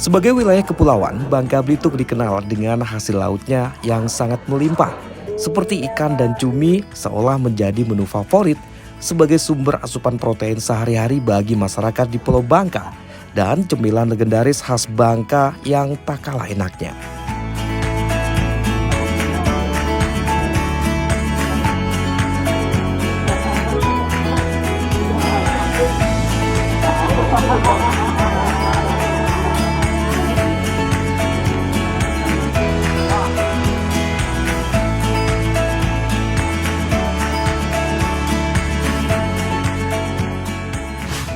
Sebagai wilayah kepulauan, Bangka Belitung dikenal dengan hasil lautnya yang sangat melimpah. Seperti ikan dan cumi seolah menjadi menu favorit sebagai sumber asupan protein sehari-hari bagi masyarakat di Pulau Bangka. Dan cemilan legendaris khas Bangka yang tak kalah enaknya.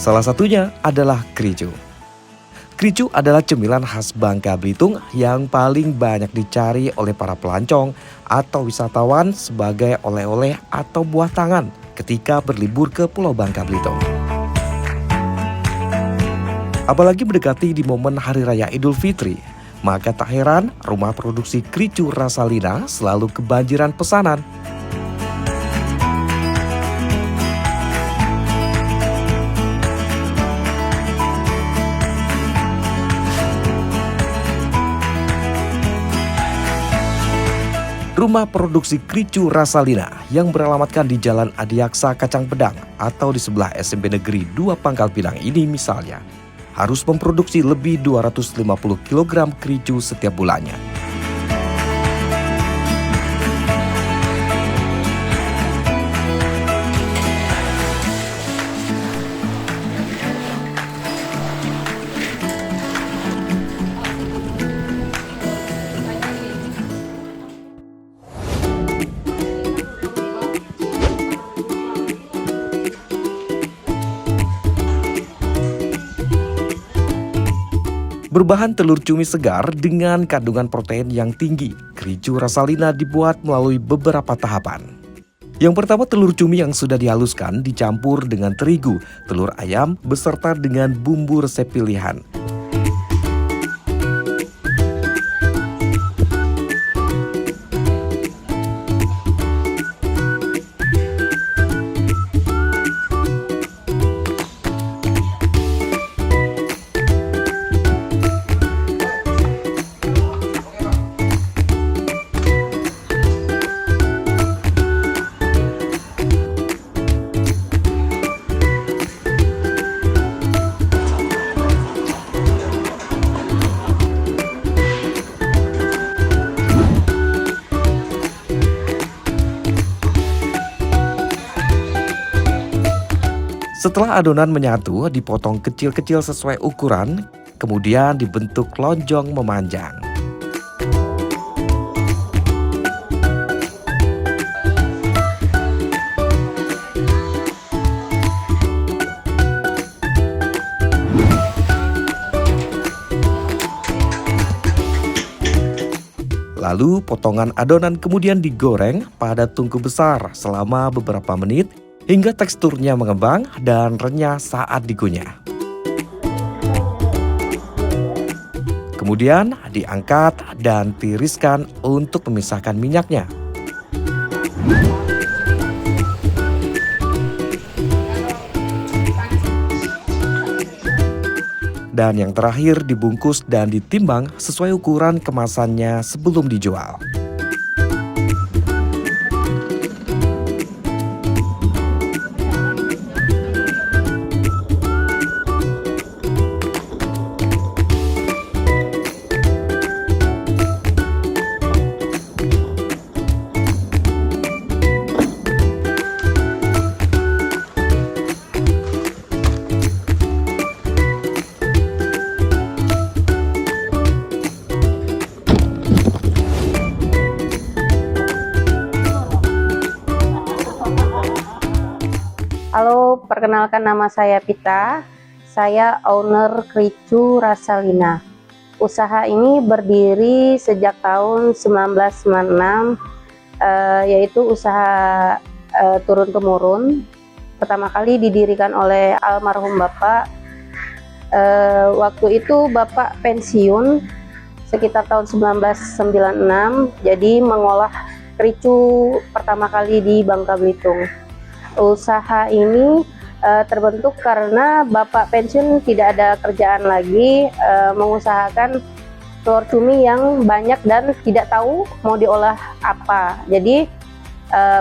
Salah satunya adalah kricu. Kricu adalah cemilan khas Bangka Belitung yang paling banyak dicari oleh para pelancong atau wisatawan sebagai oleh-oleh atau buah tangan ketika berlibur ke Pulau Bangka Belitung. Apalagi mendekati di momen Hari Raya Idul Fitri, maka tak heran rumah produksi kricu Rasalina selalu kebanjiran pesanan. Rumah produksi kricu Rasalina yang beralamatkan di Jalan Adiaksa Kacang Pedang atau di sebelah SMP Negeri 2 Pangkal Pinang ini misalnya, harus memproduksi lebih 250 kg kricu setiap bulannya. Berbahan telur cumi segar dengan kandungan protein yang tinggi, kricu Rasalina dibuat melalui beberapa tahapan. Yang pertama, telur cumi yang sudah dihaluskan dicampur dengan terigu, telur ayam beserta dengan bumbu resep pilihan. Setelah adonan menyatu, dipotong kecil-kecil sesuai ukuran, kemudian dibentuk lonjong memanjang. Lalu potongan adonan kemudian digoreng pada tungku besar selama beberapa menit hingga teksturnya mengembang dan renyah saat dikunyah. Kemudian diangkat dan tiriskan untuk memisahkan minyaknya. Dan yang terakhir dibungkus dan ditimbang sesuai ukuran kemasannya sebelum dijual. Halo, perkenalkan nama saya Pita. Saya owner Kricu Rasalina. Usaha ini berdiri sejak tahun 1996, yaitu usaha turun-temurun. Pertama kali didirikan oleh almarhum Bapak. Waktu itu Bapak pensiun sekitar tahun 1996, jadi mengolah kricu pertama kali di Bangka Belitung. Usaha ini terbentuk karena bapak pensiun tidak ada kerjaan lagi, mengusahakan telur cumi yang banyak dan tidak tahu mau diolah apa. Jadi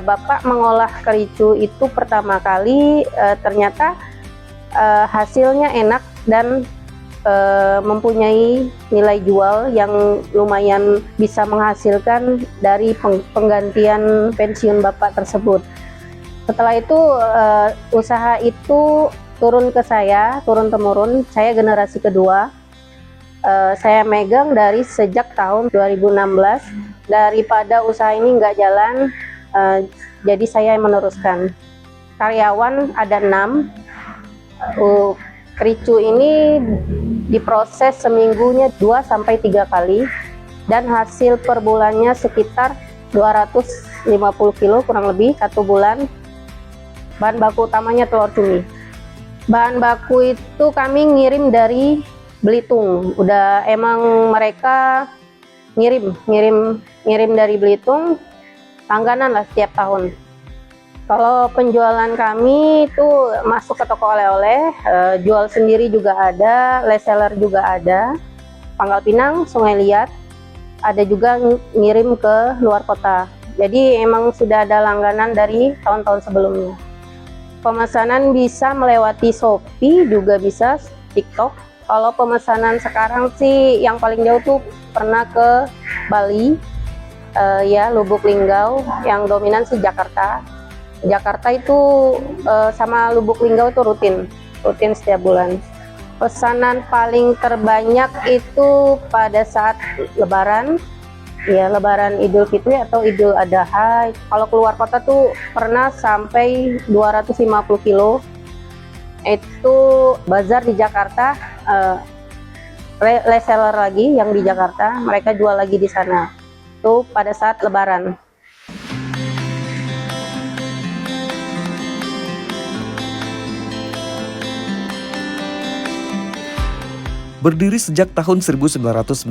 bapak mengolah kericu itu pertama kali, ternyata hasilnya enak dan mempunyai nilai jual yang lumayan bisa menghasilkan dari penggantian pensiun bapak tersebut. Setelah itu usaha itu turun ke saya, turun temurun. Saya generasi kedua. Saya megang dari sejak tahun 2016. Daripada usaha ini nggak jalan, jadi saya yang meneruskan. Karyawan ada 6. Kericu ini diproses seminggunya 2-3 kali dan hasil per bulannya sekitar 250 kilo kurang lebih 1 bulan. Bahan baku utamanya telur cumi. Bahan baku itu kami ngirim dari Belitung. Udah emang mereka ngirim dari Belitung, langganan lah setiap tahun. Kalau penjualan kami itu masuk ke toko oleh-oleh, jual sendiri juga ada, reseller juga ada, Pangkal Pinang, Sungai Liat, ada juga ngirim ke luar kota. Jadi emang sudah ada langganan dari tahun-tahun sebelumnya. Pemesanan bisa melewati Shopee, juga bisa TikTok. Kalau pemesanan sekarang sih yang paling jauh tuh pernah ke Bali, ya Lubuk Linggau, yang dominan sih Jakarta. Jakarta itu sama Lubuk Linggau itu rutin setiap bulan. Pesanan paling terbanyak itu pada saat Lebaran. Ya, Lebaran Idul Fitri atau Idul Adha. Kalau keluar kota tuh pernah sampai 250 kilo. Itu bazar di Jakarta, reseller lagi yang di Jakarta, mereka jual lagi di sana. Itu pada saat Lebaran. Berdiri sejak tahun 1996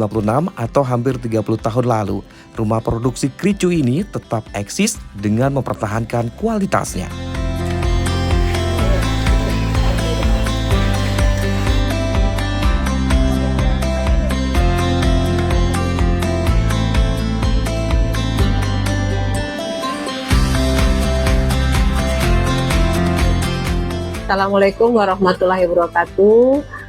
atau hampir 30 tahun lalu, rumah produksi kericu ini tetap eksis dengan mempertahankan kualitasnya. Assalamualaikum warahmatullahi wabarakatuh.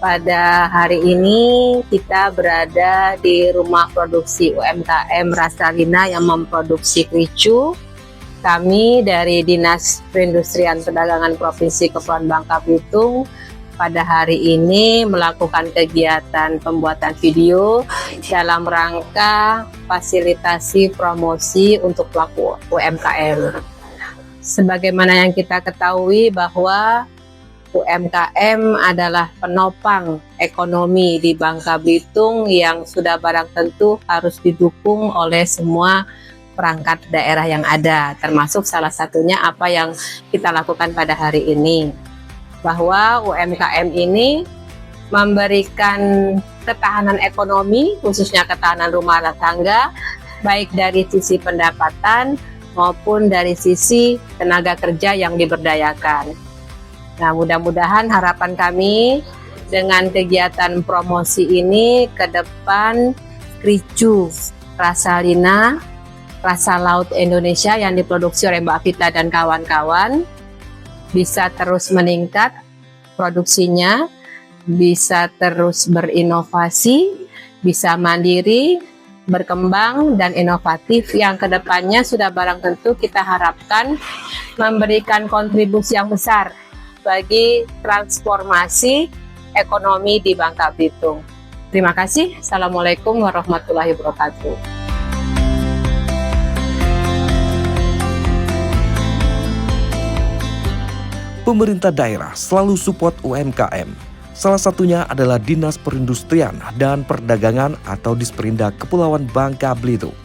Pada hari ini kita berada di rumah produksi UMKM Rasalina yang memproduksi kericu. Kami dari Dinas Perindustrian Perdagangan Provinsi Kepulauan Bangka Belitung pada hari ini melakukan kegiatan pembuatan video dalam rangka fasilitasi promosi untuk pelaku UMKM. Sebagaimana yang kita ketahui bahwa UMKM adalah penopang ekonomi di Bangka Belitung yang sudah barang tentu harus didukung oleh semua perangkat daerah yang ada, termasuk salah satunya apa yang kita lakukan pada hari ini, bahwa UMKM ini memberikan ketahanan ekonomi, khususnya ketahanan rumah tangga, baik dari sisi pendapatan maupun dari sisi tenaga kerja yang diberdayakan. Nah, mudah-mudahan harapan kami dengan kegiatan promosi ini ke depan kericu Rasalina, rasa laut Indonesia yang diproduksi oleh Mbak Vita dan kawan-kawan bisa terus meningkat produksinya, bisa terus berinovasi, bisa mandiri, berkembang dan inovatif yang kedepannya sudah barang tentu kita harapkan memberikan kontribusi yang besar bagi transformasi ekonomi di Bangka Belitung. Terima kasih. Assalamualaikum warahmatullahi wabarakatuh. Pemerintah daerah selalu support UMKM. Salah satunya adalah Dinas Perindustrian dan Perdagangan atau Disperindak Kepulauan Bangka Belitung.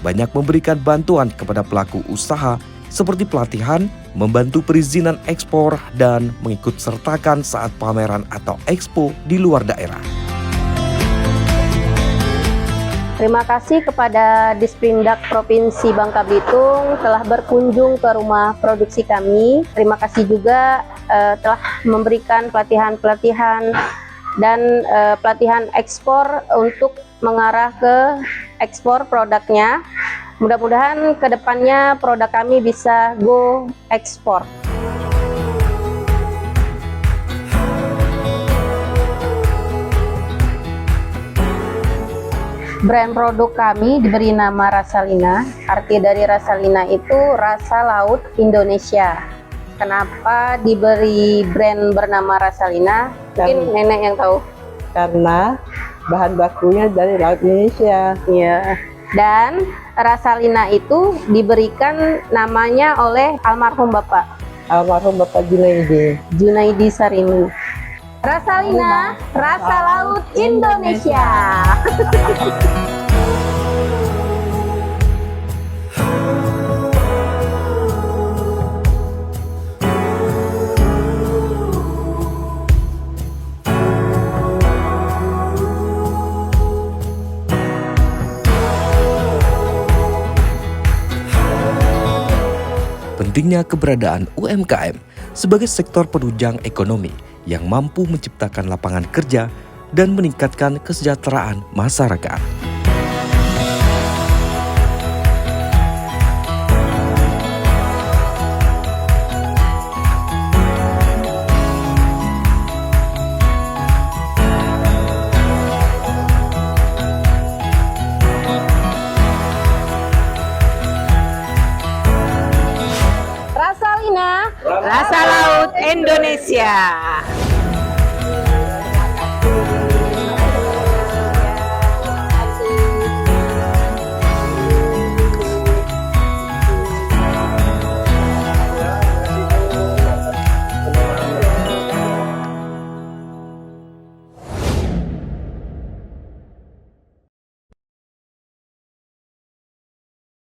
Banyak memberikan bantuan kepada pelaku usaha seperti pelatihan, membantu perizinan ekspor, dan mengikut sertakan saat pameran atau expo di luar daerah. Terima kasih kepada Disperindak Provinsi Bangka Belitung telah berkunjung ke rumah produksi kami. Terima kasih juga telah memberikan pelatihan-pelatihan dan pelatihan ekspor untuk mengarah ke ekspor produknya. Mudah-mudahan kedepannya produk kami bisa go ekspor. Brand produk kami diberi nama Rasalina. Arti dari Rasalina itu rasa laut Indonesia. Kenapa diberi brand bernama Rasalina? Mungkin nenek yang tahu. Karena bahan bakunya dari laut Indonesia. Iya. Dan Rasalina itu diberikan namanya oleh almarhum Bapak Junaidi Sarini. Rasalina, rasa laut Indonesia. Pentingnya keberadaan UMKM sebagai sektor penunjang ekonomi yang mampu menciptakan lapangan kerja dan meningkatkan kesejahteraan masyarakat. Rasalina, rasa laut Indonesia.